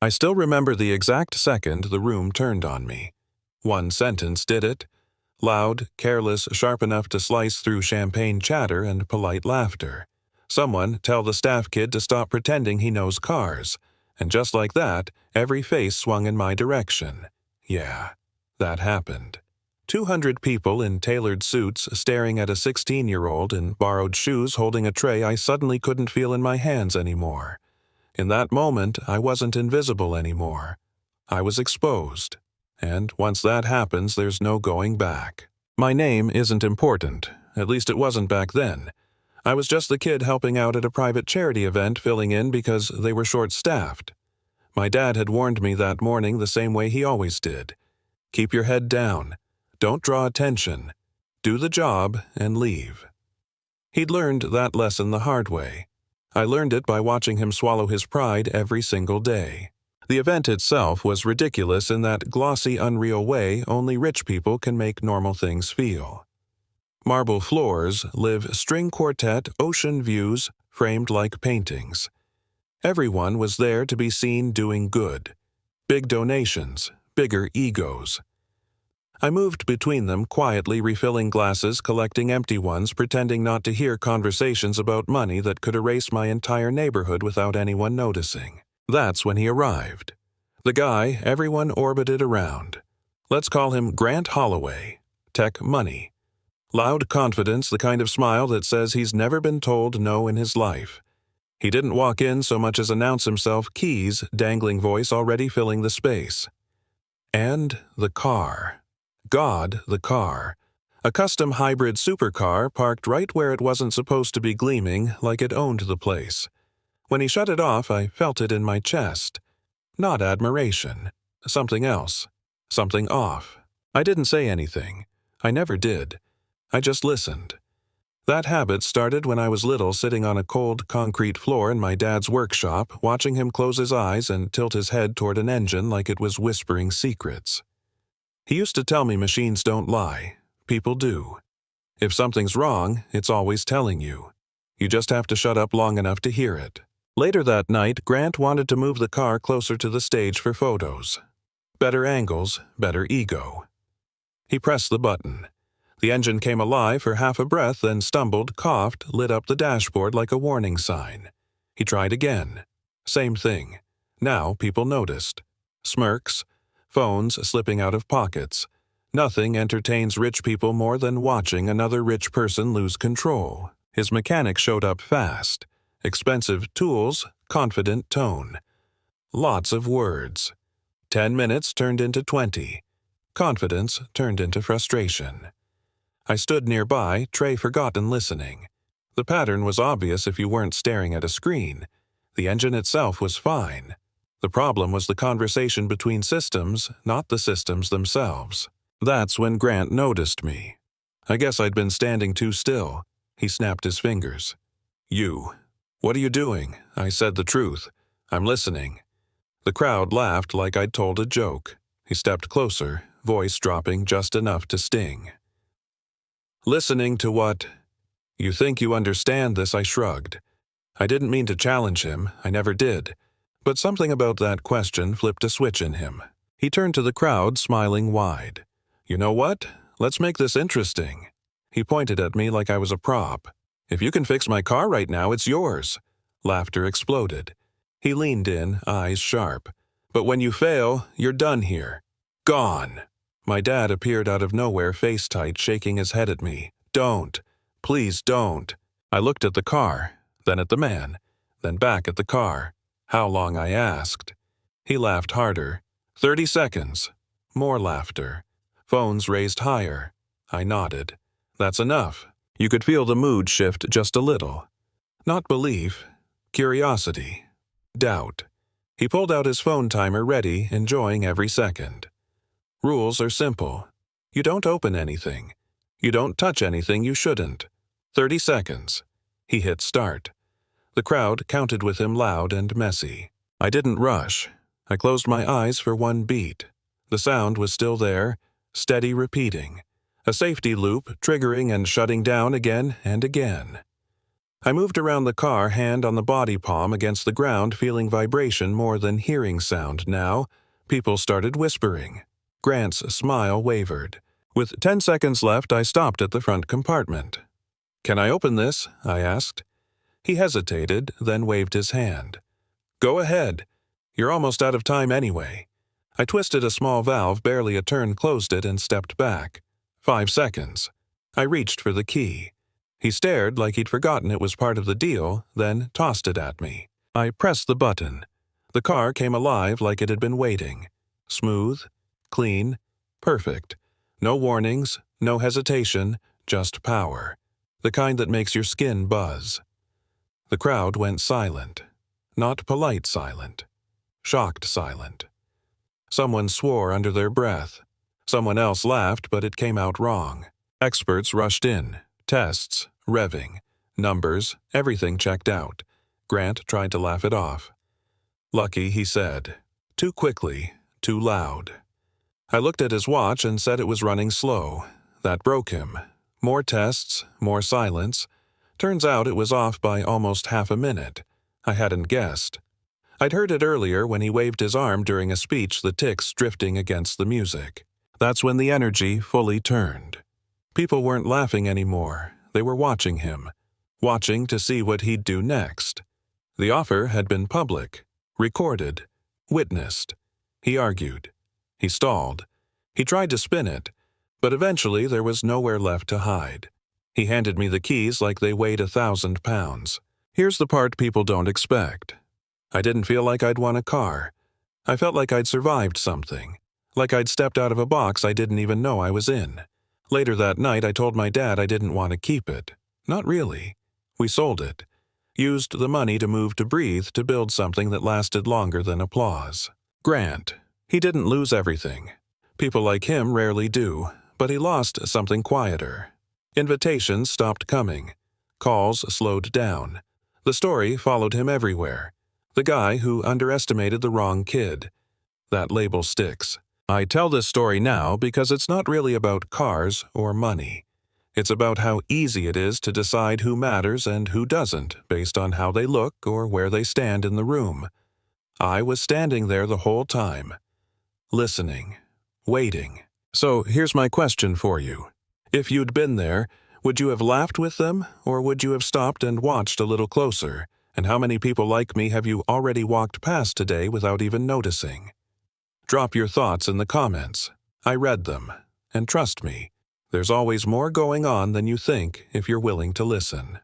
I still remember the exact second the room turned on me. One sentence did it. Loud, careless, sharp enough to slice through champagne chatter and polite laughter. Someone tell the staff kid to stop pretending he knows cars. And just like that, every face swung in my direction. Yeah, that happened. 200 people in tailored suits staring at a 16-year-old in borrowed shoes holding a tray I suddenly couldn't feel in my hands anymore. In that moment, I wasn't invisible anymore. I was exposed. And once that happens, there's no going back. My name isn't important. At least it wasn't back then. I was just the kid helping out at a private charity event filling in because they were short-staffed. My dad had warned me that morning the same way he always did. Keep your head down. Don't draw attention. Do the job and leave. He'd learned that lesson the hard way. I learned it by watching him swallow his pride every single day. The event itself was ridiculous in that glossy, unreal way only rich people can make normal things feel. Marble floors, live string quartet, ocean views, framed like paintings. Everyone was there to be seen doing good. Big donations, bigger egos. I moved between them, quietly refilling glasses, collecting empty ones, pretending not to hear conversations about money that could erase my entire neighborhood without anyone noticing. That's when he arrived. The guy everyone orbited around. Let's call him Grant Holloway. Tech money. Loud confidence, the kind of smile that says he's never been told no in his life. He didn't walk in so much as announce himself, keys, dangling voice already filling the space. And the car. God, the car. A custom hybrid supercar parked right where it wasn't supposed to be gleaming, like it owned the place. When he shut it off, I felt it in my chest. Not admiration. Something else. Something off. I didn't say anything. I never did. I just listened. That habit started when I was little, sitting on a cold concrete floor in my dad's workshop, watching him close his eyes and tilt his head toward an engine like it was whispering secrets. He used to tell me machines don't lie. People do. If something's wrong, it's always telling you. You just have to shut up long enough to hear it. Later that night, Grant wanted to move the car closer to the stage for photos. Better angles, better ego. He pressed the button. The engine came alive for half a breath, then stumbled, coughed, lit up the dashboard like a warning sign. He tried again. Same thing. Now people noticed. Smirks. Phones slipping out of pockets. Nothing entertains rich people more than watching another rich person lose control. His mechanic showed up fast. Expensive tools, confident tone. Lots of words. 10 minutes turned into 20. Confidence turned into frustration. I stood nearby, tray forgotten, listening. The pattern was obvious if you weren't staring at a screen. The engine itself was fine. The problem was the conversation between systems, not the systems themselves. That's when Grant noticed me. I guess I'd been standing too still. He snapped his fingers. You. What are you doing? I said the truth. I'm listening. The crowd laughed like I'd told a joke. He stepped closer, voice dropping just enough to sting. Listening to what? You think you understand this, I shrugged. I didn't mean to challenge him, I never did. But something about that question flipped a switch in him. He turned to the crowd, smiling wide. You know what? Let's make this interesting. He pointed at me like I was a prop. If you can fix my car right now, it's yours. Laughter exploded. He leaned in, eyes sharp. But when you fail, you're done here. Gone. My dad appeared out of nowhere, face tight, shaking his head at me. Don't. Please don't. I looked at the car, then at the man, then back at the car. How long, I asked. He laughed harder. 30 seconds. More laughter. Phones raised higher. I nodded. That's enough. You could feel the mood shift just a little. Not belief, curiosity, doubt. He pulled out his phone timer ready, enjoying every second. Rules are simple. You don't open anything. You don't touch anything you shouldn't. 30 seconds. He hit start. The crowd counted with him loud and messy. I didn't rush. I closed my eyes for one beat. The sound was still there, steady repeating. A safety loop, triggering and shutting down again and again. I moved around the car, hand on the body palm against the ground, feeling vibration more than hearing sound now. People started whispering. Grant's smile wavered. With 10 seconds left, I stopped at the front compartment. "Can I open this?" I asked. He hesitated, then waved his hand. "Go ahead. You're almost out of time anyway." I twisted a small valve, barely a turn closed it, and stepped back. 5 seconds. I reached for the key. He stared like he'd forgotten it was part of the deal, then tossed it at me. I pressed the button. The car came alive like it had been waiting. Smooth, clean, perfect. No warnings, no hesitation, just power. The kind that makes your skin buzz. The crowd went silent. Not polite silent. Shocked silent. Someone swore under their breath. Someone else laughed, but it came out wrong. Experts rushed in. Tests, revving, numbers, everything checked out. Grant tried to laugh it off. "Lucky," he said. Too quickly, too loud. I looked at his watch and said it was running slow. That broke him. More tests, more silence. Turns out it was off by almost half a minute. I hadn't guessed. I'd heard it earlier when he waved his arm during a speech, the ticks drifting against the music. That's when the energy fully turned. People weren't laughing anymore. They were watching him. Watching to see what he'd do next. The offer had been public. Recorded. Witnessed. He argued. He stalled. He tried to spin it. But eventually there was nowhere left to hide. He handed me the keys like they weighed 1,000 pounds. Here's the part people don't expect. I didn't feel like I'd won a car. I felt like I'd survived something. Like I'd stepped out of a box I didn't even know I was in. Later that night, I told my dad I didn't want to keep it. Not really. We sold it. Used the money to move to Breathe to build something that lasted longer than applause. Grant. He didn't lose everything. People like him rarely do, but he lost something quieter. Invitations stopped coming. Calls slowed down. The story followed him everywhere. The guy who underestimated the wrong kid. That label sticks. I tell this story now because it's not really about cars or money. It's about how easy it is to decide who matters and who doesn't based on how they look or where they stand in the room. I was standing there the whole time. Listening. Waiting. So here's my question for you. If you'd been there, would you have laughed with them, or would you have stopped and watched a little closer? And how many people like me have you already walked past today without even noticing? Drop your thoughts in the comments. I read them. And trust me, there's always more going on than you think if you're willing to listen.